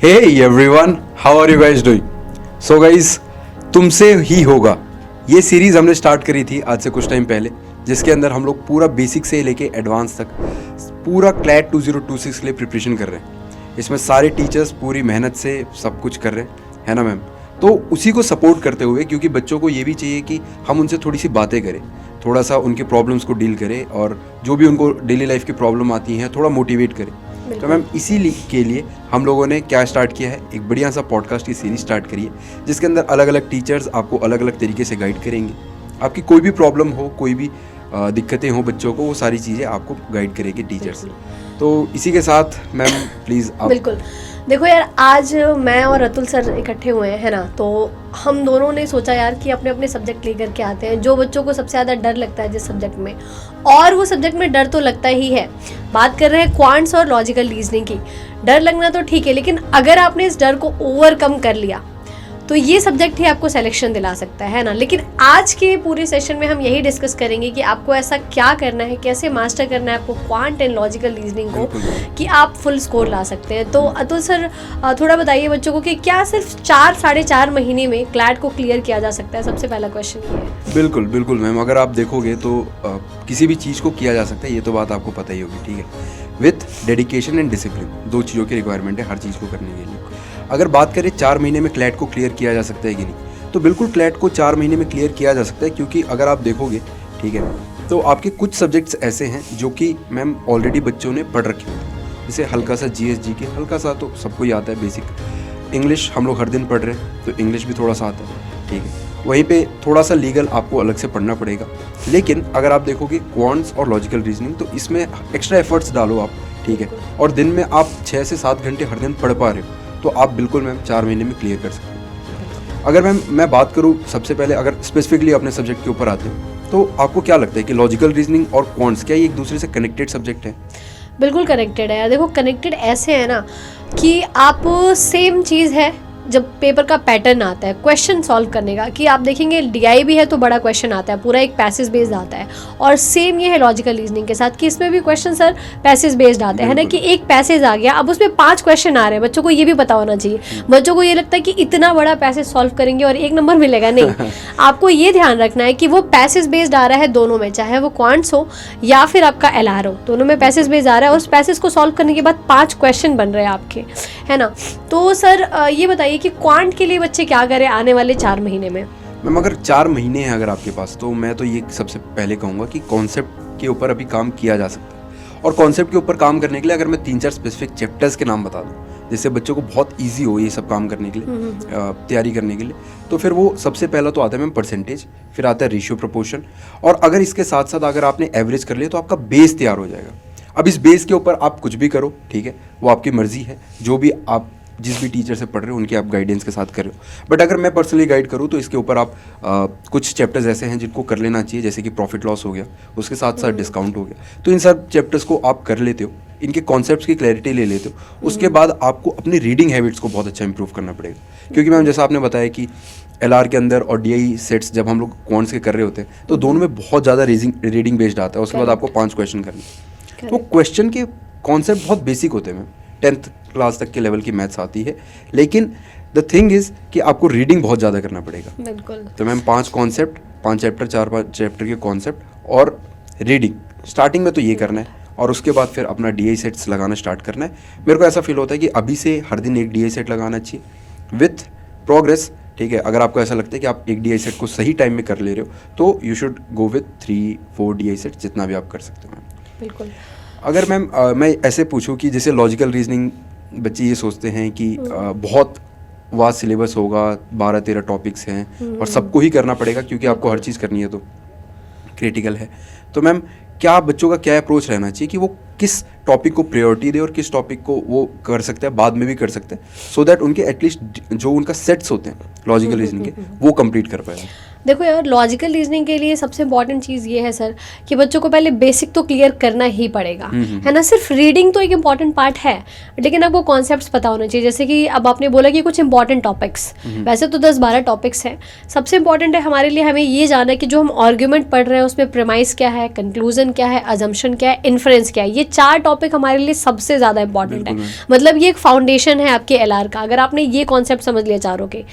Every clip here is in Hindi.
Hey everyone, how are you guys doing? So guys, तुमसे ही होगा ये सीरीज हमने स्टार्ट करी थी आज से कुछ टाइम पहले, जिसके अंदर हम लोग पूरा बेसिक से लेके एडवांस तक पूरा क्लैट 2026 के लिए प्रिपरेशन कर रहे हैं। इसमें सारे टीचर्स पूरी मेहनत से सब कुछ कर रहे हैं, है ना मैम? तो उसी को सपोर्ट करते हुए, क्योंकि बच्चों को ये भी चाहिए कि हम उनसे थोड़ी सी बातें करें, थोड़ा सा उनके प्रॉब्लम्स को डील करें और जो भी उनको डेली लाइफ की प्रॉब्लम आती हैं थोड़ा मोटिवेट करें। तो मैम इसी के लिए हम लोगों ने क्या स्टार्ट किया है, एक बढ़िया सा पॉडकास्ट की सीरीज स्टार्ट करी है, जिसके अंदर अलग अलग टीचर्स आपको अलग अलग तरीके से गाइड करेंगे। आपकी कोई भी प्रॉब्लम हो, कोई भी दिक्कतें हो बच्चों को, वो सारी चीज़ें आपको गाइड करेंगे टीचर्स। तो इसी के साथ मैम प्लीज़ आप। बिल्कुल, देखो यार, आज मैं और अतुल सर इकट्ठे हुए हैं, है ना। तो हम दोनों ने सोचा यार कि अपने अपने सब्जेक्ट लेकर के आते हैं, जो बच्चों को सबसे ज़्यादा डर लगता है जिस सब्जेक्ट में, और वो सब्जेक्ट में डर तो लगता ही है। बात कर रहे हैं क्वांट्स और लॉजिकल रीजनिंग की। डर लगना तो ठीक है, लेकिन अगर आपने इस डर को ओवरकम कर लिया तो ये सब्जेक्ट ही आपको सिलेक्शन दिला सकता है ना। लेकिन आज के पूरे सेशन में हम यही डिस्कस करेंगे कि आपको ऐसा क्या करना है, कैसे मास्टर करना है आपको क्वांट एंड लॉजिकल रीजनिंग को, कि आप फुल स्कोर ला सकते हैं। तो अतुल सर थोड़ा बताइए बच्चों को कि क्या सिर्फ 4-4.5 महीने में क्लैट को क्लियर किया जा सकता है? सबसे पहला क्वेश्चन ये है। बिल्कुल बिल्कुल मैम, अगर आप देखोगे तो किसी भी चीज़ को किया जा सकता है, ये तो बात आपको पता ही होगी, ठीक है। विथ डेडिकेशन एंड डिसिप्लिन, दो चीज़ों की रिक्वायरमेंट है हर चीज़ को करने के लिए। अगर बात करें 4 महीने में क्लैट को क्लियर किया जा सकता है कि नहीं, तो बिल्कुल क्लैट को 4 महीने में क्लियर किया जा सकता है, क्योंकि अगर आप देखोगे, ठीक है, तो आपके कुछ सब्जेक्ट्स ऐसे हैं जो कि मैम ऑलरेडी बच्चों ने पढ़ रखे होते हैं। जैसे हल्का सा GSG के, हल्का सा तो सबको ही आता है बेसिक। इंग्लिश हम लोग हर दिन पढ़ रहे हैं, तो इंग्लिश भी थोड़ा सा आता है, ठीक है। वहीं पे थोड़ा सा लीगल आपको अलग से पढ़ना पड़ेगा। लेकिन अगर आप देखोगे क्वांट्स और लॉजिकल रीजनिंग, तो इसमें एक्स्ट्रा एफर्ट्स डालो आप, ठीक है, और दिन में आप 6 से 7 घंटे हर दिन पढ़ पा रहे हो, तो आप बिल्कुल मैम 4 महीने में क्लियर कर सकते हैं। अगर मैम मैं बात करूँ सबसे पहले, अगर स्पेसिफिकली अपने सब्जेक्ट के ऊपर आते हैं, तो आपको क्या लगता है कि लॉजिकल रीजनिंग और क्वांट्स क्या ये एक दूसरे से कनेक्टेड सब्जेक्ट है? बिल्कुल कनेक्टेड है यार। देखो, कनेक्टेड ऐसे है ना कि आप सेम चीज़ है, जब पेपर का पैटर्न आता है क्वेश्चन सॉल्व करने का, कि आप देखेंगे DI भी है तो बड़ा क्वेश्चन आता है, पूरा एक पैसेज बेस्ड आता है। और सेम ये है लॉजिकल रीजनिंग के साथ, कि इसमें भी क्वेश्चन सर पैसेज बेस्ड आते हैं ना, कि एक पैसेज आ गया, अब उसमें 5 क्वेश्चन आ रहे हैं। बच्चों को ये भी पता होना चाहिए। बच्चों को ये लगता है कि इतना बड़ा पैसेज सॉल्व करेंगे और 1 नंबर मिलेगा, नहीं। आपको ये ध्यान रखना है कि वो पैसेज बेस्ड आ रहा है दोनों में, चाहे वो क्वांट्स हो या फिर आपका LR हो, दोनों में पैसेज बेस्ड आ रहा है, और उस पैसेज को सॉल्व करने के बाद 5 क्वेश्चन बन रहे हैं आपके, है ना। तो सर ये बताइए कि क्वांट के लिए बच्चे क्या करें आने वाले 4 महीने में? मैम अगर 4 महीने हैं अगर आपके पास, तो मैं तो ये सबसे पहले कहूँगा कि कॉन्सेप्ट के ऊपर अभी काम किया जा सकता है। और कॉन्सेप्ट के ऊपर काम करने के लिए अगर मैं 3-4 स्पेसिफिक चैप्टर्स के नाम बता दूँ, जिससे बच्चों को बहुत ईजी हो ये सब काम करने के लिए, तैयारी करने के लिए, तो फिर वो सबसे पहला तो आता है मैम परसेंटेज, फिर आता है रेशियो प्रोपोर्शन, और अगर इसके साथ साथ अगर आपने एवरेज कर लिया तो आपका बेस तैयार हो जाएगा। अब इस बेस के ऊपर आप कुछ भी करो, ठीक है, वो आपकी मर्जी है, जो भी आप जिस भी टीचर से पढ़ रहे हो उनके आप गाइडेंस के साथ कर रहे हो। बट अगर मैं पर्सनली गाइड करूँ तो इसके ऊपर आप कुछ चैप्टर्स ऐसे हैं जिनको कर लेना चाहिए, जैसे कि प्रॉफिट लॉस हो गया, उसके साथ साथ डिस्काउंट हो गया, तो इन सब चैप्टर्स को आप कर लेते हो, इनके कॉन्सेप्ट्स की क्लैरिटी ले लेते हो। उसके बाद आपको अपनी रीडिंग हैबिट्स को बहुत अच्छा इंप्रूव करना पड़ेगा, क्योंकि मैम जैसा आपने बताया कि LR के अंदर और DI सेट्स जब हम लोग क्वांट्स के कर रहे होते हैं, तो दोनों में बहुत ज़्यादा रीडिंग बेस्ड आता है। उसके बाद आपको 5 क्वेश्चन करने, तो क्वेश्चन के कॉन्सेप्ट बहुत बेसिक होते हैं मैम, 10th क्लास तक के लेवल की मैथ्स आती है, लेकिन द थिंग इज़ कि आपको रीडिंग बहुत ज़्यादा करना पड़ेगा। बिल्कुल। तो मैम 5 कॉन्सेप्ट, 5 चैप्टर, 4-5 चैप्टर के कॉन्सेप्ट और रीडिंग स्टार्टिंग में तो ये करना है, और उसके बाद फिर अपना DI सेट्स लगाना स्टार्ट करना है। मेरे को ऐसा फील होता है कि अभी से हर दिन एक DI सेट लगाना चाहिए विथ प्रोग्रेस, ठीक है। अगर आपको ऐसा लगता है कि आप एक DI सेट को सही टाइम में कर ले रहे हो, तो you should go with 3-4 DI set, जितना भी आप कर सकते हो मैम। बिल्कुल। अगर मैम मैं ऐसे पूछूं कि जैसे लॉजिकल रीजनिंग बच्चे ये सोचते हैं कि बहुत वास्ट सिलेबस होगा, 12-13 टॉपिक्स हैं और सबको ही करना पड़ेगा, क्योंकि आपको हर चीज़ करनी है, तो क्रिटिकल है। तो मैम क्या बच्चों का क्या अप्रोच रहना चाहिए कि वो किस टॉपिक को प्रायोरिटी दे और किस टॉपिक को वो कर सकते हैं, बाद में भी कर सकते हैं, सो दैट उनके एटलीस्ट जो उनका सेट्स होते हैं लॉजिकल रीजनिंग के, वो कंप्लीट कर पाए? देखो यार, लॉजिकल रीजनिंग के लिए सबसे इंपॉर्टेंट चीज़ ये है सर कि बच्चों को पहले बेसिक तो क्लियर करना ही पड़ेगा, है ना। सिर्फ रीडिंग तो एक इंपॉर्टेंट पार्ट है, लेकिन आपको कॉन्सेप्ट्स पता होने चाहिए। जैसे कि अब आपने बोला कि कुछ इंपॉर्टेंट टॉपिक्स, वैसे तो 10-12 टॉपिक्स हैं। सबसे इंपॉर्टेंट है हमारे लिए हमें ये जानना है कि जो हम आर्ग्यूमेंट पढ़ रहे हैं उसमें प्रेमाइस क्या है, कंक्लूजन क्या है, अजम्पशन क्या है, इन्फ्रेंस क्या है। ये 4 टॉपिक हमारे लिए सबसे ज़्यादा इंपॉर्टेंट है। मतलब ये एक फाउंडेशन है आपके एलआर का। अगर आपने ये कॉन्सेप्ट समझ लिया चारों के,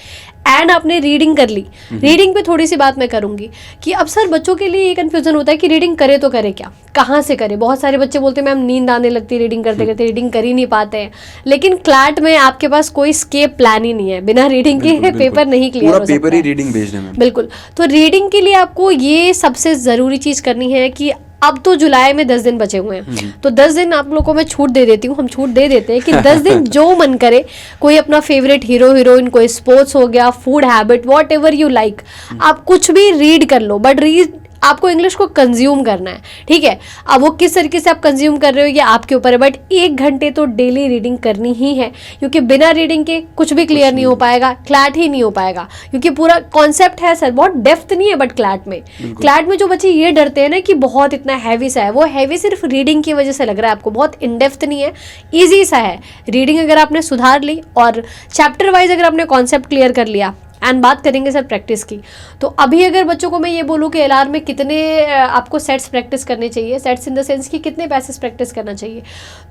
एंड आपने रीडिंग कर ली, रीडिंग पे थोड़ी सी बात मैं करूंगी कि अब सर बच्चों के लिए ये कन्फ्यूजन होता है कि रीडिंग करे तो करे क्या, कहाँ से करे। बहुत सारे बच्चे बोलते हैं मैम नींद आने लगती है रीडिंग करते करते, रीडिंग कर ही नहीं पाते हैं। लेकिन क्लैट में आपके पास कोई स्केप प्लान ही नहीं है, बिना रीडिंग के पेपर नहीं क्लियर हो सकता है। पेपर ही रीडिंग बेस्ड है मैम। बिल्कुल। तो रीडिंग के लिए आपको ये सबसे ज़रूरी चीज़ करनी है कि अब तो जुलाई में 10 दिन बचे हुए हैं, तो 10 दिन आप लोगों को मैं छूट दे देती हूँ, हम छूट दे देते हैं कि 10 दिन जो मन करे, कोई अपना फेवरेट हीरो हीरोइन, कोई स्पोर्ट्स हो गया, food habit, what ever you like, आप कुछ भी रीड कर लो, बट रीड आपको इंग्लिश को कंज्यूम करना है, ठीक है। अब वो किस तरीके से आप कंज्यूम कर रहे हो ये आपके ऊपर है, बट 1 घंटे तो डेली रीडिंग करनी ही है, क्योंकि बिना रीडिंग के कुछ भी क्लियर नहीं हो पाएगा, क्लैट ही नहीं हो पाएगा। क्योंकि पूरा कॉन्सेप्ट है सर, बहुत डेप्थ नहीं है, बट क्लैट में जो बच्चे ये डरते हैं ना कि बहुत इतना हैवी सा है, वो हैवी सिर्फ रीडिंग की वजह से लग रहा है आपको, बहुत इन डेप्थ नहीं है, ईजी सा है। रीडिंग अगर आपने सुधार ली और चैप्टर वाइज अगर आपने कॉन्सेप्ट क्लियर कर लिया, एंड बात करेंगे सर प्रैक्टिस की, तो अभी अगर बच्चों को मैं ये बोलूँ कि एलआर में कितने आपको सेट्स प्रैक्टिस करने चाहिए, सेट्स इन द सेंस कि कितने पैसेज प्रैक्टिस करना चाहिए,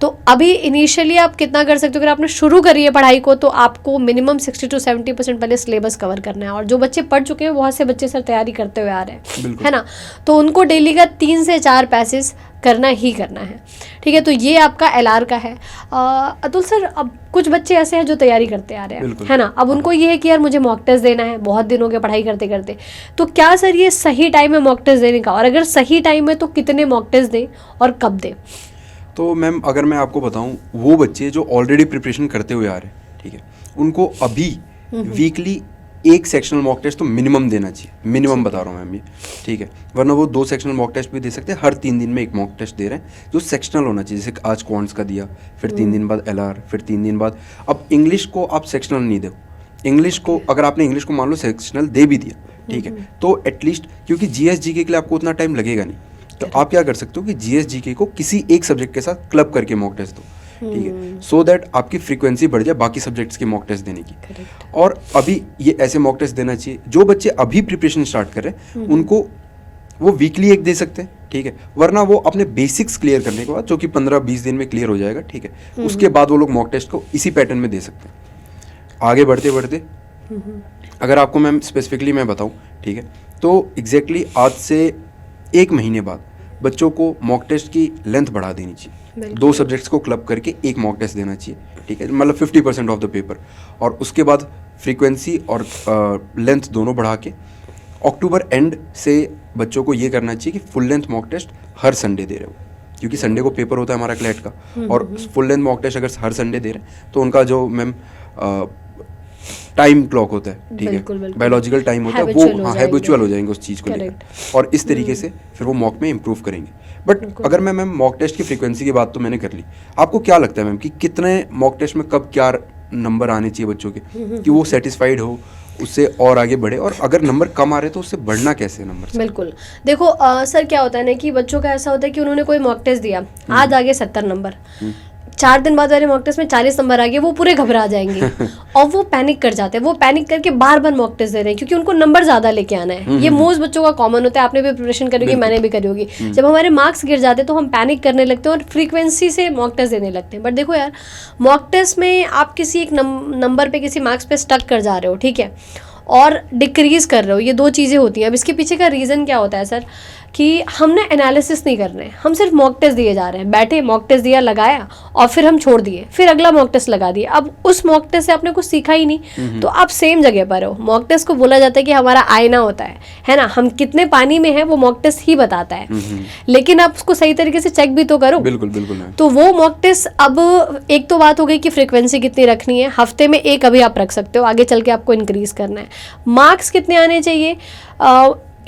तो अभी इनिशियली आप कितना कर सकते हो। अगर आपने शुरू करी है पढ़ाई को, तो आपको मिनिमम 60 to 70% पहले सिलेबस कवर करना है। और जो बच्चे पढ़ चुके हैं बहुत से बच्चे सर तैयारी करते हुए आ रहे हैं, है ना, तो उनको डेली का 3 से 4 पैसेज करना ही करना है, ठीक है। तो ये आपका एलआर का है। अतुल सर, अब कुछ बच्चे ऐसे हैं जो तैयारी करते आ रहे हैं, है ना, अब उनको ये है कि यार मुझे मॉक टेस्ट देना है, बहुत दिन हो गए पढ़ाई करते करते, तो क्या सर ये सही टाइम है मॉक टेस्ट देने का, और अगर सही टाइम है तो कितने मॉक टेस्ट दें और कब दें? तो मैम अगर मैं आपको बताऊं, वो बच्चे जो ऑलरेडी प्रिपरेशन करते हुए आ रहे हैं, ठीक है, उनको अभी वीकली 1 सेक्शनल मॉक टेस्ट तो मिनिमम देना चाहिए, मिनिमम बता रहा हूँ मैम ये, ठीक है। वरना वो 2 सेक्शनल मॉक टेस्ट भी दे सकते हैं, हर 3 दिन में 1 मॉक टेस्ट दे रहे हैं जो सेक्शनल होना चाहिए। जैसे आज क्वांट्स का दिया, फिर 3 दिन बाद एलआर, फिर 3 दिन बाद। अब इंग्लिश को आप सेक्शनल नहीं दो, इंग्लिश को अगर आपने इंग्लिश को मान लो सेक्शनल दे भी दिया, ठीक है, तो एटलीस्ट, क्योंकि जीएस जीके के लिए आपको उतना टाइम लगेगा नहीं, तो आप क्या कर सकते हो कि जीएस जीके को किसी एक सब्जेक्ट के साथ क्लब करके मॉक टेस्ट दो, ठीक है, सो दैट आपकी फ्रीक्वेंसी बढ़ जाए बाकी सब्जेक्ट्स के मॉक टेस्ट देने की। और अभी ये ऐसे मॉक टेस्ट देना चाहिए। जो बच्चे अभी प्रिपरेशन स्टार्ट कर रहे हैं उनको वो वीकली 1 दे सकते हैं, ठीक है, वरना वो अपने बेसिक्स क्लियर करने के बाद, जो कि 15-20 दिन में क्लियर हो जाएगा, ठीक है, उसके बाद वो लोग मॉक टेस्ट को इसी पैटर्न में दे सकते हैं। आगे बढ़ते बढ़ते अगर आपको मैम स्पेसिफिकली मैं बताऊँ, ठीक है, तो एग्जैक्टली आज से 1 महीने बाद बच्चों को मॉक टेस्ट की लेंथ बढ़ा देनी चाहिए, 2 सब्जेक्ट्स को क्लब करके 1 मॉक टेस्ट देना चाहिए, ठीक है, मतलब 50% ऑफ द पेपर, और उसके बाद फ्रीक्वेंसी और लेंथ दोनों बढ़ा के अक्टूबर एंड से बच्चों को ये करना चाहिए कि फुल लेंथ मॉक टेस्ट हर संडे दे रहे हो, क्योंकि संडे को पेपर होता है हमारा क्लैट का, और फुल लेंथ मॉक टेस्ट अगर हर संडे दे रहे हैं तो उनका जो मैम टाइम क्लॉक होता है, ठीक है, बायोलॉजिकल टाइम होता है, वो हाँ हैबिचुअल हो जाएंगे उस चीज़ को लेकर, और इस तरीके से फिर वो मॉक में इम्प्रूव करेंगे। बट अगर मैं मैम मॉक टेस्ट की फ्रीक्वेंसी की बात तो मैंने कर ली, आपको क्या लगता है मैम कि कितने मॉक टेस्ट में कब क्या नंबर आने चाहिए बच्चों के कि वो सेटिस्फाइड हो, उससे और आगे बढ़े, और अगर नंबर कम आ रहे तो उससे बढ़ना कैसे नंबर से? बिल्कुल। देखो सर क्या होता है ना कि बच्चों का ऐसा होता है कि उन्होंने कोई मॉक टेस्ट दिया, आज आ गए 70 नंबर, 4 दिन बाद वाले मॉक टेस्ट में 40 नंबर आ गए, वो पूरे घबरा जाएंगे और वो पैनिक कर जाते हैं। वो पैनिक करके बार बार मॉक टेस्ट दे रहे हैं क्योंकि उनको नंबर ज़्यादा लेके आना है। ये मोस्ट बच्चों का कॉमन होता है, आपने भी प्रिपरेशन करी होगी, मैंने भी करी होगी। जब हमारे मार्क्स गिर जाते हैं तो हम पैनिक करने लगते हैं और फ्रीक्वेंसी से मॉक टेस्ट देने लगते हैं। बट देखो यार, मॉक टेस्ट में आप किसी एक नंबर पे, किसी मार्क्स पे स्टक कर जा रहे हो, ठीक है, और डिक्रीज कर रहे हो, ये 2 चीज़ें होती हैं। अब इसके पीछे का रीज़न क्या होता है सर कि हमने एनालिसिस नहीं कर रहे हैं, हम सिर्फ मॉक टेस्ट दिए जा रहे हैं, बैठे मॉक टेस्ट दिया, लगाया और फिर हम छोड़ दिए, फिर अगला मॉक टेस्ट लगा दिया। अब उस मॉक टेस्ट से आपने कुछ सीखा ही नहीं, तो आप सेम जगह पर हो। मॉक टेस्ट को बोला जाता है कि हमारा आईना होता है ना, हम कितने पानी में हैं वो मॉक टेस्ट ही बताता है, लेकिन आप उसको सही तरीके से चेक भी तो करो। बिल्कुल बिल्कुल। तो वो मॉक टेस्ट, अब एक तो बात हो गई कि फ्रीक्वेंसी कितनी रखनी है, हफ्ते में 1 अभी आप रख सकते हो, आगे चल के आपको इंक्रीज करना है। मार्क्स कितने आने चाहिए,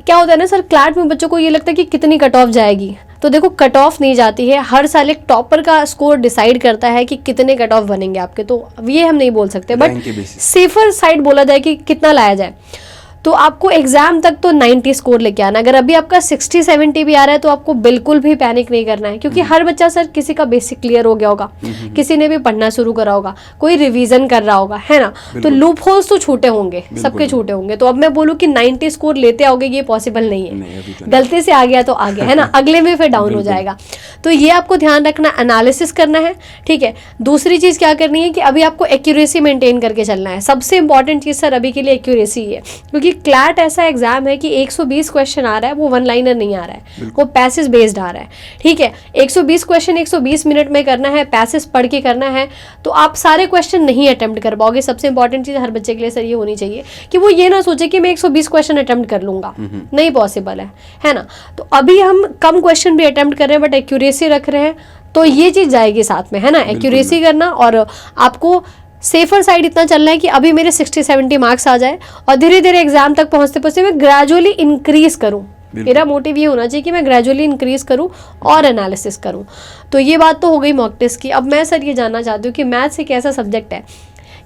क्या होता है ना सर, क्लैट में बच्चों को ये लगता है कि कितनी कट ऑफ जाएगी, तो देखो कट ऑफ नहीं जाती है, हर साल एक टॉपर का स्कोर डिसाइड करता है कि कितने कट ऑफ बनेंगे आपके, तो ये हम नहीं बोल सकते, बट सेफर साइड बोला जाए कि कितना लाया जाए। तो आपको एग्जाम तक तो 90 स्कोर लेके आना। अगर अभी आपका 60-70 भी आ रहा है तो आपको बिल्कुल भी पैनिक नहीं करना है, क्योंकि हर बच्चा सर किसी का बेसिक क्लियर हो गया होगा, किसी ने भी पढ़ना शुरू करा होगा, कोई रिवीजन कर रहा होगा, है ना। तो लूप होल्स तो छूटे होंगे, सबके छूटे होंगे। तो अब मैं बोलूँ कि 90 स्कोर लेते आओगे, ये पॉसिबल नहीं है। गलती से आ गया तो आ गया, है ना, अगले में फिर डाउन हो जाएगा। तो ये आपको ध्यान रखना, एनालिसिस करना है, ठीक है। दूसरी चीज क्या करनी है कि अभी आपको एक्यूरेसी मेंटेन करके चलना है। सबसे इंपॉर्टेंट चीज सर अभी के लिए एक्यूरेसी है, क्योंकि क्लैट ऐसा एग्जाम है कि 120 क्वेश्चन आ रहा है, वो वन लाइनर नहीं आ रहा है, वो पैसेज बेस्ड आ रहा है, ठीक है। 120 क्वेश्चन 120 मिनट में करना है, पैसेज पढ़ के करना है, तो आप सारे क्वेश्चन नहीं अटेम्प्ट कर पाओगे। सबसे इंपॉर्टेंट चीज हर बच्चे के लिए सर ये होनी चाहिए कि वो ये ना सोचे कि मैं 120 क्वेश्चन अटेम्प्ट कर लूंगा, नहीं पॉसिबल है ना। तो अभी हम कम क्वेश्चन भी अटेम्प्ट कर रहे हैं बट एक्यूरेसी रख रहे हैं, तो ये चीज जाएगी साथ में, है ना। एक्यूरेसी करना, और आपको सेफर साइड इतना चलना है कि अभी मेरे 60-70 मार्क्स आ जाए और धीरे धीरे एग्जाम तक पहुंचते पहुंचते मैं ग्रेजुअली इंक्रीज करूं। मेरा मोटिव ये होना चाहिए कि मैं ग्रेजुअली इंक्रीज करूं और एनालिसिस करूं। तो ये बात तो हो गई मॉक टेस्ट की। अब मैं सर ये जानना चाहती हूँ कि मैथ्स एक ऐसा सब्जेक्ट है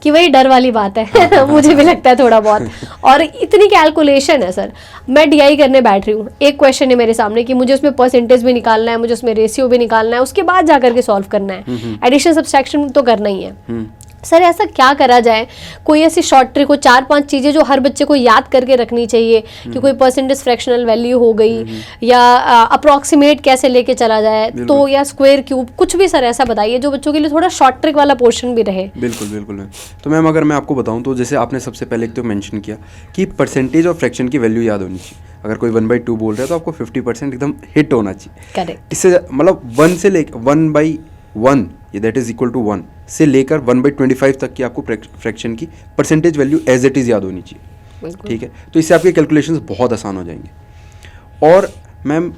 कि वही डर वाली बात है मुझे भी लगता है थोड़ा बहुत, और इतनी कैलकुलेशन है सर। मैं डीआई करने बैठ रही हूँ, एक क्वेश्चन है मेरे सामने कि मुझे उसमें परसेंटेज भी निकालना है, मुझे उसमें रेशियो भी निकालना है, उसके बाद जा करके सॉल्व करना है, एडिशन सब्सट्रैक्शन तो करना ही है। सर ऐसा क्या करा जाए, कोई ऐसी शॉर्ट ट्रिक हो, 4-5 चीज़ें जो हर बच्चे को याद करके रखनी चाहिए, कि कोई परसेंटेज फ्रैक्शनल वैल्यू हो गई, या अप्रॉक्सीमेट कैसे लेके चला जाए, तो या स्क्वायर क्यूब, कुछ भी सर ऐसा बताइए जो बच्चों के लिए थोड़ा शॉर्ट ट्रिक वाला पोर्शन भी रहे। बिल्कुल बिल्कुल मैम। तो मैम अगर मैं आपको बताऊं तो जैसे आपने सबसे पहले एक तो मेंशन किया कि परसेंटेज और फ्रैक्शन की वैल्यू याद होनी चाहिए। अगर कोई 1/2 बोल रहा है तो आपको 50% एकदम हिट होना चाहिए। करेक्ट। इससे मतलब 1 से लेकर 1/1 ये दैट इज इक्वल टू 1 से लेकर 1/25 तक की आपको फ्रैक्शन की percentage value as it is याद होनी चाहिए, ठीक है। तो इससे आपके कैलकुलेशंस बहुत आसान हो जाएंगे। और मैम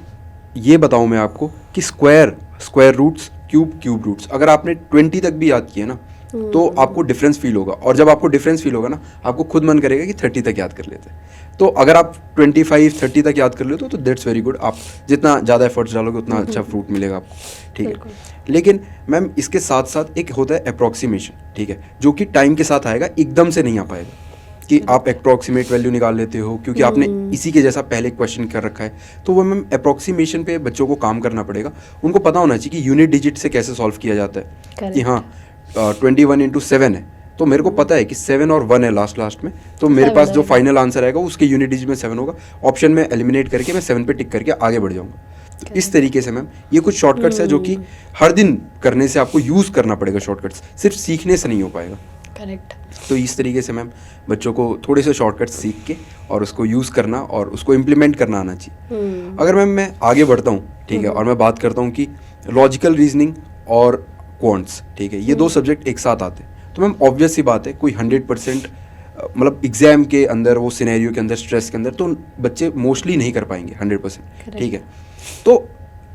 ये बताऊं मैं आपको कि स्क्वायर रूट्स, क्यूब रूट्स अगर आपने 20 तक भी याद किए ना तो आपको डिफरेंस फील होगा, और जब आपको डिफरेंस फील होगा ना आपको खुद मन करेगा कि 30 तक याद कर लेते हैं। तो अगर आप 25-30 तक याद कर लेते हो तो दैट्स वेरी गुड। आप जितना ज़्यादा एफर्ट्स डालोगे उतना अच्छा फ्रूट मिलेगा आपको, ठीक है। लेकिन मैम इसके साथ साथ एक होता है अप्रॉक्सीमेशन, ठीक है, जो कि टाइम के साथ आएगा, एकदम से नहीं आ पाएगा कि आप अप्रॉक्सीमेट वैल्यू निकाल लेते हो क्योंकि आपने इसी के जैसा पहले क्वेश्चन कर रखा है। तो वो मैम अप्रॉक्सीमेशन पे बच्चों को काम करना पड़ेगा। उनको पता होना चाहिए कि यूनिट डिजिट से कैसे सॉल्व किया जाता है, कि हाँ 21 × 7 है तो मेरे को पता है कि 7 और 1 है लास्ट में, तो मेरे पास जो फाइनल आंसर आएगा उसके यूनिट डिजिट में 7 होगा। ऑप्शन में एलिमिनेट करके मैं 7 पे टिक करके आगे बढ़ जाऊंगा। तो इस तरीके से मैम ये कुछ शॉर्टकट्स है जो कि हर दिन करने से आपको यूज़ करना पड़ेगा। शॉर्टकट्स सिर्फ सीखने से नहीं हो पाएगा। करेक्ट। तो इस तरीके से मैम बच्चों को थोड़े से शॉर्टकट्स सीख के और उसको यूज़ करना और उसको इम्प्लीमेंट करना आना चाहिए। अगर मैम मैं आगे बढ़ता हूँ, ठीक है, और मैं बात करता हूँ कि लॉजिकल रीजनिंग और क्वांट्स, ठीक है, ये 2 सब्जेक्ट एक साथ आते हैं, तो मैम ऑब्वियस सी बात है कोई 100% मतलब एग्जाम के अंदर, वो सिनेरियो के अंदर, स्ट्रेस के अंदर तो बच्चे मोस्टली नहीं कर पाएंगे 100%, ठीक है। तो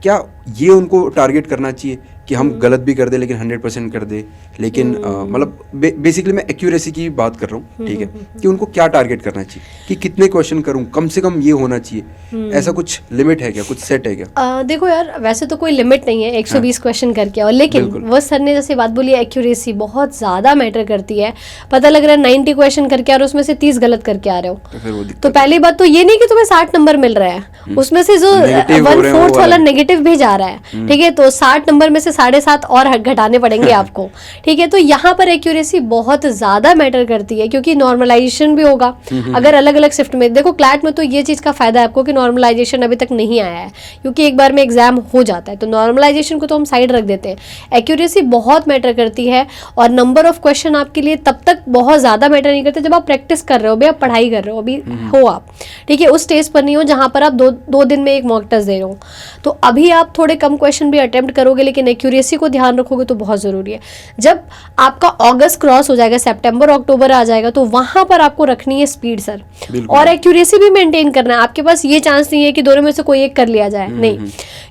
क्या ये उनको टारगेट करना चाहिए कि हम गलत भी कर दे लेकिन 100% कर दे, लेकिन मतलब बेसिकली मैं एक्यूरेसी की बात कर रहा हूँ, ठीक है, कि उनको क्या टारगेट करना चाहिए कि कितने क्वेश्चन करूँ, कम से कम ये होना चाहिए। ऐसा कुछ लिमिट है क्या, कुछ सेट है क्या? देखो यार, वैसे तो कोई लिमिट नहीं है 120 क्वेश्चन करके, और लेकिन वो सर ने जैसे बात बोली एक्यूरेसी बहुत ज़्यादा मैटर करती है। पता लग रहा है 90 क्वेश्चन करके और उसमें से 30 गलत करके आ रहे हो, तो पहली बात तो ये नहीं कि तुम्हें 60 नंबर मिल रहा है, उसमें से जो 1/4 वाला नेगेटिव भी जा रहा है, ठीक है, तो 60 नंबर में से 7.5 और घटाने पड़ेंगे आपको, ठीक है। तो यहाँ पर एक्यूरेसी बहुत ज़्यादा मैटर करती है, क्योंकि नॉर्मलाइजेशन भी होगा अगर अलग अलग शिफ्ट में। देखो क्लैट में तो ये चीज़ का फायदा है आपको कि नॉर्मलाइजेशन अभी तक नहीं आया है, क्योंकि एक बार में एग्जाम हो जाता है, तो नॉर्मलाइजेशन को तो हम साइड रख देते हैं। एक्यूरेसी बहुत मैटर करती है, और नंबर ऑफ क्वेश्चन आपके लिए तब तक बहुत ज़्यादा मैटर नहीं करते जब आप प्रैक्टिस कर रहे हो, अभी आप पढ़ाई कर रहे हो, अभी हो आप, ठीक है, उस स्टेज पर नहीं हो जहाँ पर आप दो दिन में एक मॉक टेस्ट दे रहे हो। तो अभी आप थोड़े कम क्वेश्चन भी अटेम्प्ट करोगे, लेकिन एक्यूरेसी को ध्यान रखोगे तो बहुत ज़रूरी है। जब आपका अगस्त क्रॉस हो जाएगा, सितंबर अक्टूबर आ जाएगा, तो वहाँ पर आपको रखनी है स्पीड सर, और एक्यूरेसी भी मेंटेन करना है। आपके पास ये चांस नहीं है कि दोनों में से कोई एक कर लिया जाए, नहीं,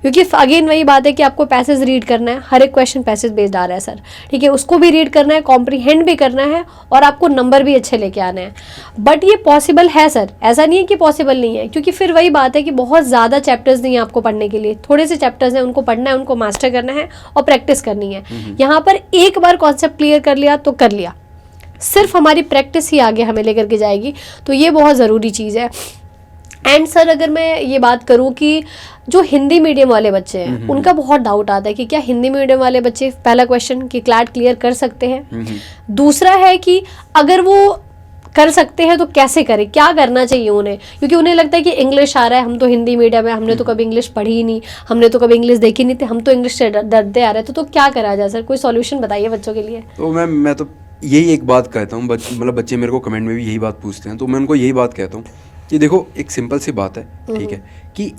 क्योंकि अगेन वही बात है कि आपको पैसेज रीड करना है, हर एक क्वेश्चन पैसेज बेस्ड आ रहा है सर, ठीक है, उसको भी रीड करना है, कॉम्प्रीहेंड भी करना है, और आपको नंबर भी अच्छे लेके आने हैं। बट ये पॉसिबल है सर, ऐसा नहीं है कि पॉसिबल नहीं है, क्योंकि फिर वही बात है कि बहुत ज़्यादा चैप्टर्स नहीं है आपको पढ़ने के लिए, थोड़े से चैप्टर्स हैं, उनको पढ़ना है, उनको मास्टर करना है और प्रैक्टिस करनी है। यहाँ पर एक बार कॉन्सेप्ट क्लियर कर लिया तो कर लिया, सिर्फ हमारी प्रैक्टिस ही आगे हमें लेकर के जाएगी, तो ये बहुत ज़रूरी चीज़ है। एंड सर अगर मैं ये बात करूँ कि जो हिंदी मीडियम वाले बच्चे हैं उनका बहुत डाउट आता है कि क्या हिंदी मीडियम वाले बच्चे, पहला क्वेश्चन कि क्लैट क्लियर कर सकते हैं, दूसरा है कि अगर वो कर सकते हैं तो कैसे करें, क्या करना चाहिए उन्हें, क्योंकि उन्हें लगता है कि इंग्लिश आ रहा है, हम तो हिंदी मीडियम है, हमने तो कभी इंग्लिश पढ़ी ही नहीं, हमने तो कभी इंग्लिश देखी नहीं थी, हम तो इंग्लिश से डरते आ रहे थे, तो क्या करा जाए सर, कोई सॉल्यूशन बताइए बच्चों के लिए। तो मैं तो यही एक बात कहता हूँ, मतलब बच्चे मेरे को कमेंट में भी यही बात पूछते हैं, तो मैं उनको यही बात कहता हूँ कि देखो एक सिंपल सी बात है, ठीक है, कि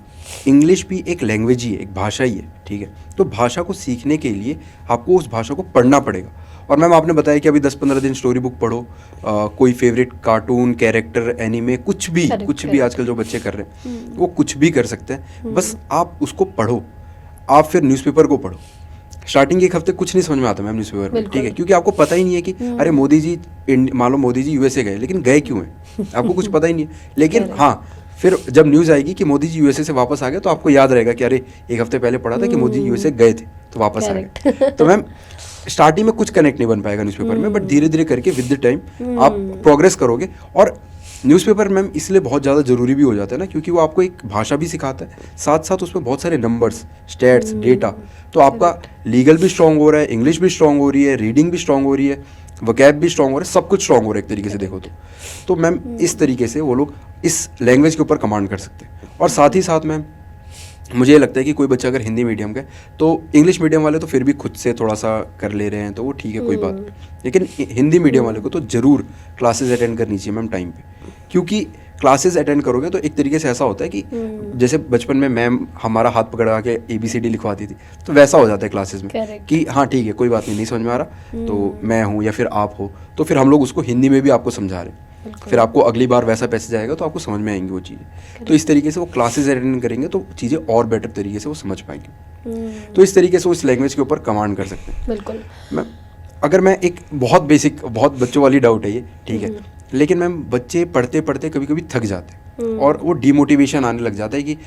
इंग्लिश भी एक लैंग्वेज ही है, एक भाषा ही है, ठीक है। तो भाषा को सीखने के लिए आपको उस भाषा को पढ़ना पड़ेगा। और मैम आपने बताया कि अभी 10-15 दिन स्टोरी बुक पढ़ो, कोई फेवरेट कार्टून, कैरेक्टर, एनिमे, कुछ भी आजकल जो बच्चे कर रहे हैं वो कुछ भी कर सकते हैं, बस आप उसको पढ़ो। आप फिर न्यूज़पेपर को पढ़ो। स्टार्टिंग के एक हफ्ते कुछ नहीं समझ में आता मैम न्यूज़पेपर में, ठीक है, क्योंकि आपको पता ही नहीं है कि अरे मोदी जी, मान लो मोदी जी यूएसए गए, लेकिन गए क्यों हैं, आपको कुछ पता ही नहीं है। लेकिन हाँ, फिर जब न्यूज़ आएगी कि मोदी जी यूएसए से वापस आ गए, तो आपको याद रहेगा कि अरे एक हफ्ते पहले पढ़ा था कि मोदी जी यूएसए गए थे तो वापस आ गए। तो मैम स्टार्टिंग में कुछ कनेक्ट नहीं बन पाएगा न्यूज़पेपर में, बट धीरे धीरे करके विद द टाइम आप प्रोग्रेस करोगे। और न्यूज़पेपर मैम इसलिए बहुत ज़्यादा ज़रूरी भी हो जाता है ना, क्योंकि वो आपको एक भाषा भी सिखाता है, साथ साथ उसमें बहुत सारे नंबर्स, स्टैट्स, डेटा, तो आपका लीगल भी स्ट्रांग हो रहा है, इंग्लिश भी स्ट्रांग हो रही है, रीडिंग भी स्ट्रांग हो रही है, वोकैब भी स्ट्रांग हो रहा है, सब कुछ स्ट्रांग हो रहा है एक तरीके से देखो तो मैम इस तरीके से वो लोग इस लैंग्वेज के ऊपर कमांड कर सकते हैं। और साथ ही साथ मैम मुझे ये लगता है कि कोई बच्चा अगर हिंदी मीडियम का है, तो इंग्लिश मीडियम वाले तो फिर भी खुद से थोड़ा सा कर ले रहे हैं, तो वो ठीक है, कोई बात नहीं, लेकिन हिंदी मीडियम वाले को तो ज़रूर क्लासेस अटेंड करनी चाहिए मैम टाइम पे, क्योंकि क्लासेस अटेंड करोगे तो एक तरीके से ऐसा होता है कि जैसे बचपन में मैम हमारा हाथ पकड़ा के ABCD लिखवाती थी, तो वैसा हो जाता है क्लासेस में कि हाँ ठीक है, कोई बात नहीं समझ में आ रहा, तो मैं हूँ या फिर आप हो, तो फिर हम लोग उसको हिंदी में भी आपको समझा रहे हैं, फिर आपको अगली बार वैसा पैसेज आएगा तो आपको समझ में आएंगी वो चीज़ें। तो इस तरीके से वो क्लासेस अटेंड करेंगे तो चीज़ें और बेटर तरीके से वो समझ पाएंगे। तो इस तरीके से वो इस लैंग्वेज के ऊपर कमांड कर सकते हैं। बिल्कुल। अगर मैं एक बहुत बेसिक, बहुत बच्चों वाली डाउट है ये, ठीक है, लेकिन मैम बच्चे पढ़ते पढ़ते कभी कभी थक जाते हैं और वो डिमोटिवेशन आने लग जाता है कि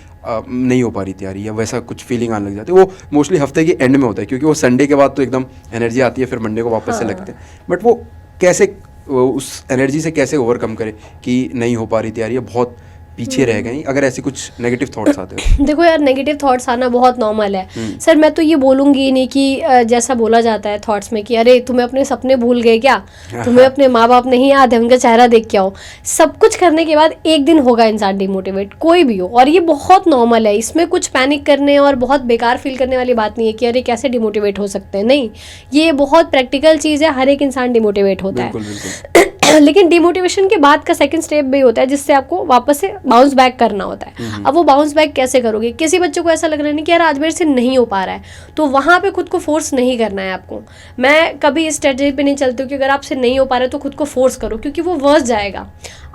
नहीं हो पा रही तैयारी, या वैसा कुछ फीलिंग आने लग जाती है। वो मोस्टली हफ्ते के एंड में होता है, क्योंकि वो संडे के बाद तो एकदम एनर्जी आती है, फिर मंडे को वापस से लगते हैं, बट वो कैसे उस एनर्जी से कैसे ओवरकम करे कि नहीं हो पा रही तैयारी, बहुत पीछे रह गए, अगर ऐसे कुछ नेगेटिव थॉट्स आते हैं। देखो यार, नेगेटिव थॉट्स आना बहुत नॉर्मल है सर। मैं तो ये बोलूँगी नहीं कि जैसा बोला जाता है थॉट्स में कि अरे तुम्हें अपने सपने भूल गए क्या, तुम्हें अपने माँ बाप नहीं याद है, उनका चेहरा देख के आओ। सब कुछ करने के बाद एक दिन होगा इंसान डिमोटिवेट, कोई भी हो, और ये बहुत नॉर्मल है। इसमें कुछ पैनिक करने और बहुत बेकार फील करने वाली बात नहीं है कि अरे कैसे डिमोटिवेट हो सकते हैं, नहीं, ये बहुत प्रैक्टिकल चीज़ है, हर एक इंसान डिमोटिवेट होता है। लेकिन डिमोटिवेशन के बाद का सेकंड स्टेप भी होता है जिससे आपको वापस से बाउंस बैक करना होता है। अब वो बाउंस बैक कैसे करोगे? किसी बच्चे को ऐसा लग रहा है नहीं कि यार आज मेरे से नहीं हो पा रहा है, तो वहाँ पे खुद को फोर्स नहीं करना है आपको। मैं कभी इस स्ट्रेटजी पे नहीं चलती हूँ कि अगर आपसे नहीं हो पा रहा है तो खुद को फोर्स करो, क्योंकि वो वर्स जाएगा।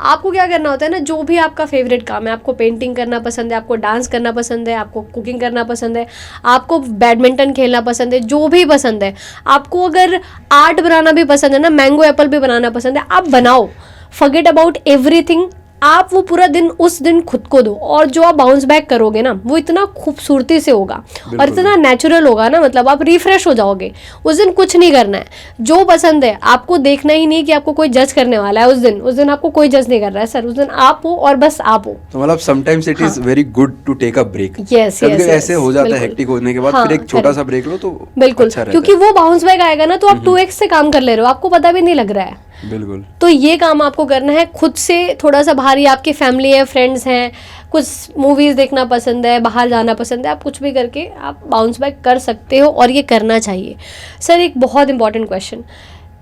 आपको क्या करना होता है ना, जो भी आपका फेवरेट काम है, आपको पेंटिंग करना पसंद है, आपको डांस करना पसंद है, आपको कुकिंग करना पसंद है, आपको बैडमिंटन खेलना पसंद है, जो भी पसंद है, आपको अगर आर्ट बनाना भी पसंद है ना, मैंगो एप्पल भी बनाना पसंद है, आप बनाओ। Forget about everything. आप वो पूरा दिन उस दिन खुद को दो, और जो आप बाउंस बैक करोगे ना वो इतना खूबसूरती से होगा और इतना नेचुरल होगा ना, मतलब आप रिफ्रेश हो जाओगे। उस दिन कुछ नहीं करना है, जो पसंद है आपको देखना ही नहीं कि आपको कोई जज करने वाला है। उस दिन आपको कोई जज नहीं कर रहा है सर, उस दिन आप हो और बस आप हो। तो मतलब sometimes it is very good to take a break. Yes, ऐसे हो जाता है हेक्टिक होने के बाद, फिर एक छोटा सा ब्रेक लो तो बिल्कुल, क्योंकि वो बाउंस बैक आएगा ना तो आप 2x से काम कर ले रहे हो, आपको पता भी नहीं लग रहा है। बिल्कुल। तो ये काम आपको करना है खुद से, थोड़ा सा बाहर ही, आपकी फैमिली है, फ्रेंड्स हैं, कुछ मूवीज़ देखना पसंद है, बाहर जाना पसंद है, आप कुछ भी करके आप बाउंस बैक कर सकते हो, और ये करना चाहिए। सर एक बहुत इंपॉर्टेंट क्वेश्चन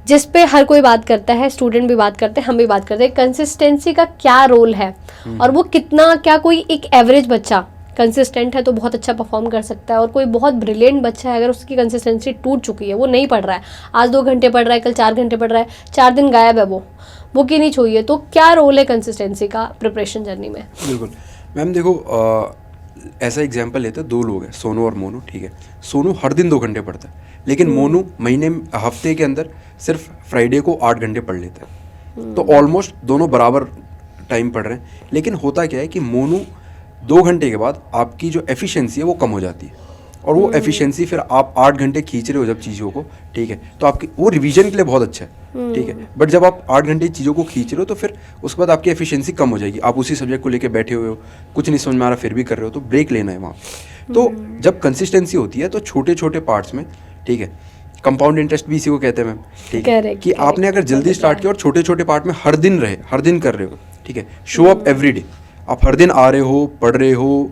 जिस पे हर कोई बात करता है, स्टूडेंट भी बात करते हैं, हम भी बात करते हैं, कंसिस्टेंसी का क्या रोल है, और वो कितना, क्या कोई एक एवरेज बच्चा कंसिस्टेंट है तो बहुत अच्छा परफॉर्म कर सकता है, और कोई बहुत ब्रिलियंट बच्चा है अगर उसकी कंसिस्टेंसी टूट चुकी है, वो नहीं पढ़ रहा है, आज 2 घंटे पढ़ रहा है, कल 4 घंटे पढ़ रहा है, 4 दिन गायब है, वो बुक ही नहीं छुई है, तो क्या रोल है कंसिस्टेंसी का प्रिपरेशन जर्नी में? बिल्कुल मैम, देखो ऐसा एग्जांपल लेते हैं, 2 लोग हैं, सोनू और मोनू, ठीक है। सोनू हर दिन 2 घंटे पढ़ता है, लेकिन मोनू हफ्ते के अंदर सिर्फ फ्राइडे को 8 घंटे पढ़ लेता है। तो ऑलमोस्ट दोनों बराबर टाइम पढ़ रहे हैं, लेकिन होता क्या है कि मोनू 2 घंटे के बाद आपकी जो एफिशिएंसी है वो कम हो जाती है, और वो एफिशिएंसी फिर आप 8 घंटे खींच रहे हो जब चीज़ों को, ठीक है, तो आपकी वो रिवीजन के लिए बहुत अच्छा है, ठीक है। बट जब आप 8 घंटे चीज़ों को खींच रहे हो तो फिर उसके बाद आपकी एफिशिएंसी कम हो जाएगी, आप उसी सब्जेक्ट को लेकर बैठे हुए हो, कुछ नहीं समझ में आ रहा फिर भी कर रहे हो, तो ब्रेक लेना है वहाँ पे। तो जब कंसिस्टेंसी होती है तो छोटे छोटे पार्ट्स में, ठीक है, कंपाउंड इंटरेस्ट भी इसी को कहते हैं मैम, ठीक है, कि आपने अगर जल्दी स्टार्ट किया और छोटे छोटे पार्ट में हर दिन रहे, हर दिन कर रहे हो, ठीक है, शो अप एवरी डे, आप हर दिन आ रहे हो, पढ़ रहे हो,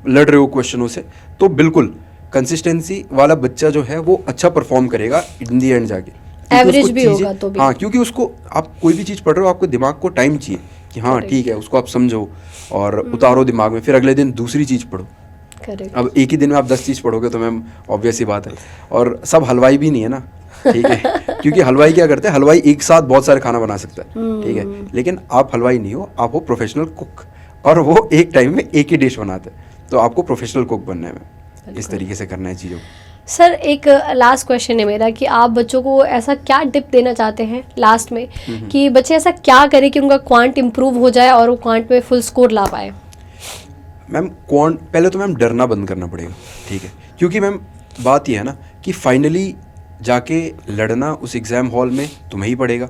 लड़ रहे हो क्वेश्चनों से, तो बिल्कुल कंसिस्टेंसी वाला बच्चा जो है वो अच्छा परफॉर्म करेगा इन दी एंड जाके, एवरेज भी होगा तो भी। हाँ, क्योंकि उसको आप कोई भी चीज़ पढ़ रहे हो, आपको दिमाग को टाइम चाहिए कि हाँ ठीक है, उसको आप समझो और उतारो दिमाग में, फिर अगले दिन दूसरी चीज़ पढ़ो। अब एक ही दिन में आप 10 चीज़ पढ़ोगे तो मैम ऑब्वियस ही बात है, और सब हलवाई भी नहीं है ना, ठीक है, क्योंकि हलवाई क्या करते हैं, हलवाई एक साथ बहुत सारे खाना बना सकता है, ठीक है, लेकिन आप हलवाई नहीं हो, आप हो प्रोफेशनल कुक, और वो एक टाइम में एक ही डिश बनाते हैं, तो आपको प्रोफेशनल कुक बनना है मैम, इस तरीके से करना है चीज़ों को। सर एक लास्ट क्वेश्चन है मेरा कि आप बच्चों को ऐसा क्या टिप देना चाहते हैं लास्ट में कि बच्चे ऐसा क्या करें कि उनका क्वांट इम्प्रूव हो जाए और वो क्वांट में फुल स्कोर ला पाए? मैम क्वांट पहले तो मैम डरना बंद करना पड़ेगा, ठीक है, क्योंकि मैम बात ये है ना कि फाइनली जाके लड़ना उस एग्ज़ाम हॉल में तुम्हें ही पड़ेगा,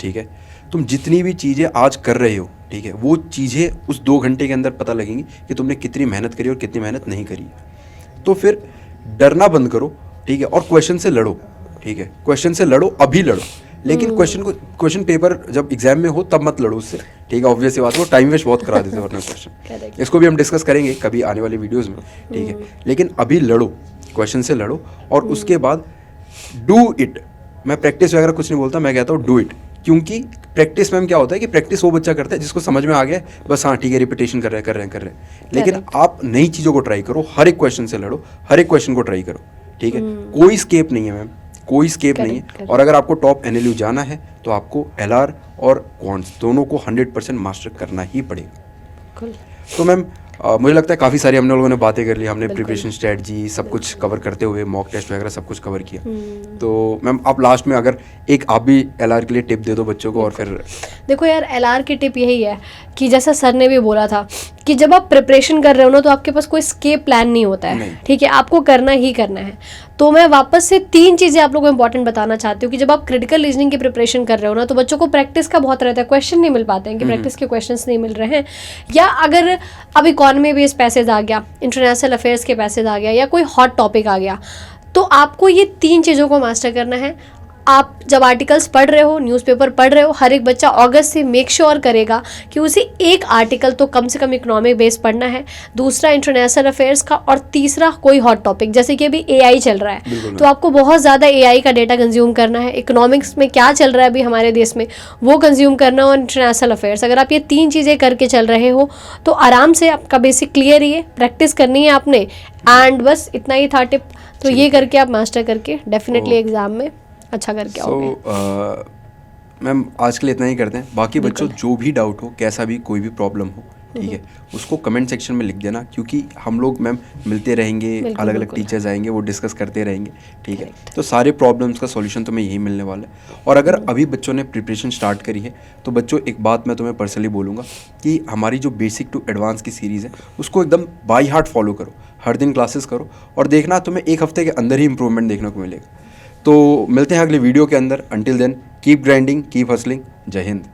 ठीक है। तुम जितनी भी चीज़ें आज कर रहे हो, ठीक है, वो चीज़ें उस 2 घंटे के अंदर पता लगेंगी कि तुमने कितनी मेहनत करी और कितनी मेहनत नहीं करी। तो फिर डरना बंद करो, ठीक है, और क्वेश्चन से लड़ो, ठीक है, क्वेश्चन से लड़ो, अभी लड़ो, लेकिन क्वेश्चन पेपर जब एग्जाम में हो तब मत लड़ो उससे, ठीक है, ऑब्वियस बात, वो टाइम वेस्ट बहुत करा देते हैं वरना क्वेश्चन। इसको भी हम डिस्कस करेंगे कभी आने वाली वीडियोज़ में, ठीक है, लेकिन अभी लड़ो, क्वेश्चन से लड़ो, और उसके बाद डू इट। मैं प्रैक्टिस वगैरह कुछ नहीं बोलता, मैं कहता हूँ डू इट, क्योंकि प्रैक्टिस में क्या होता है कि प्रैक्टिस वो बच्चा करता है जिसको समझ में आ गया, बस हाँ ठीक है, रिपीटेशन कर रहे हैं, लेकिन आप नई चीज़ों को ट्राई करो, हर एक क्वेश्चन से लड़ो, हर एक क्वेश्चन को ट्राई करो, ठीक है, कोई स्केप नहीं है मैम, कोई स्केप नहीं है। और अगर आपको टॉप NLU जाना है तो आपको LR और क्वांट्स दोनों को 100% मास्टर करना ही पड़ेगा। तो मैम मुझे लगता है काफ़ी सारी हम लोगों ने बातें कर ली, हमने प्रिपरेशन स्ट्रेटजी सब कुछ कवर करते हुए मॉक टेस्ट वगैरह सब कुछ कवर किया। तो मैम आप लास्ट में अगर एक आप भी LR के लिए टिप दे दो बच्चों को, और फिर देखो यार, LR की टिप यही है कि जैसा सर ने भी बोला था कि जब आप प्रिपरेशन कर रहे हो ना तो आपके पास कोई स्केप प्लान नहीं होता है, ठीक है, आपको करना ही करना है। तो मैं वापस से 3 चीज़ें आप लोगों को इंपॉर्टेंट बताना चाहती हूँ कि जब आप क्रिटिकल रीजनिंग की प्रिपरेशन कर रहे हो ना तो बच्चों को प्रैक्टिस का बहुत रहता है, क्वेश्चन नहीं मिल पाते हैं कि प्रैक्टिस के क्वेश्चंस नहीं मिल रहे हैं, या अगर अब इकॉनमी बेस्ड पैसेज आ गया, इंटरनेशनल अफेयर्स के पैसेज आ गया, या कोई हॉट टॉपिक आ गया, तो आपको ये 3 चीज़ों को मास्टर करना है। आप जब आर्टिकल्स पढ़ रहे हो, न्यूज़पेपर पढ़ रहे हो, हर एक बच्चा अगस्त से मेक श्योर करेगा कि उसे एक आर्टिकल तो कम से कम इकोनॉमिक बेस पढ़ना है, दूसरा इंटरनेशनल अफेयर्स का, और तीसरा कोई हॉट टॉपिक, जैसे कि अभी AI चल रहा है तो आपको बहुत ज़्यादा AI का डेटा कंज्यूम करना है, इकोनॉमिक्स में क्या चल रहा है अभी हमारे देश में वो कंज्यूम करना, और इंटरनेशनल अफेयर्स। अगर आप ये 3 चीज़ें करके चल रहे हो तो आराम से आपका बेसिक क्लियर ही है, प्रैक्टिस करनी है आपने, एंड बस इतना ही था टिप। तो ये करके आप मास्टर करके डेफिनेटली एग्जाम में अच्छा करके आओगे। मैम आज के लिए इतना ही करते हैं, बाकी बच्चों जो भी डाउट हो, कैसा भी कोई भी प्रॉब्लम हो, ठीक है, उसको कमेंट सेक्शन में लिख देना, क्योंकि हम लोग मैम मिलते रहेंगे, अलग अलग टीचर्स आएंगे, वो डिस्कस करते रहेंगे, ठीक है, तो सारे प्रॉब्लम्स का सॉल्यूशन तुम्हें यही मिलने वाला है। और अगर अभी बच्चों ने प्रिपरेशन स्टार्ट करी है तो बच्चों एक बात मैं तुम्हें पर्सनली बोलूँगा कि हमारी जो बेसिक टू एडवांस की सीरीज़ है उसको एकदम बाई हार्ट फॉलो करो, हर दिन क्लासेस करो, और देखना तुम्हें 1 हफ्ते के अंदर ही इंप्रूवमेंट देखने को मिलेगा। तो मिलते हैं अगले वीडियो के अंदर, until then keep grinding, keep hustling, Jai Hind.